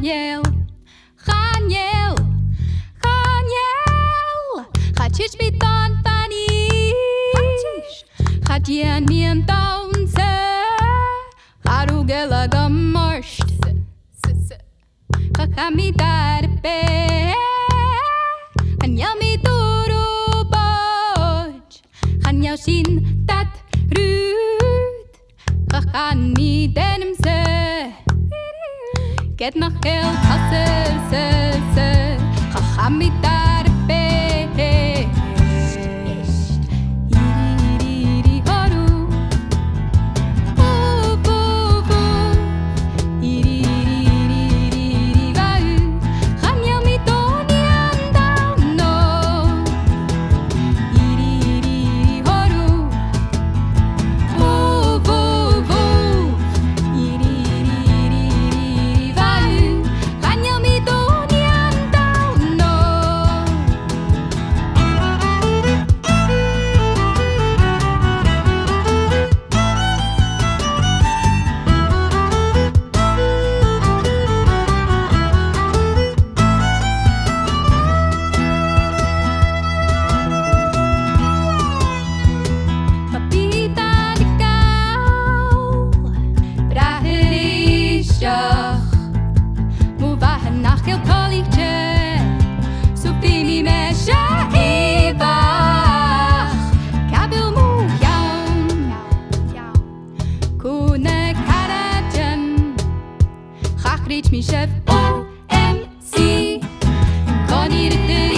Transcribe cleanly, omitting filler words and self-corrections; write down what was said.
Chaniel, Chaniel, Chaniel, Chatisch bitan pani, Chatien mien taunse, Charugela gamorscht, Chachami darbe, Chaniel mi duru boj, Chaniel shin tat rut, Chachan mi denem se, Get nach Geld, se, Chacham mi darbe, iri horu, iri vau, Chaniel mi doni andauno, iri horu, iri vau, Chaniel mi doni andauno. Papita de kou, braherisjach, Mo wahen nach heel kollichtje, Sophie mi mesje evach, Kabil mo jaun, Kune karajem, Chach reach mi chef OMC, Kon hier de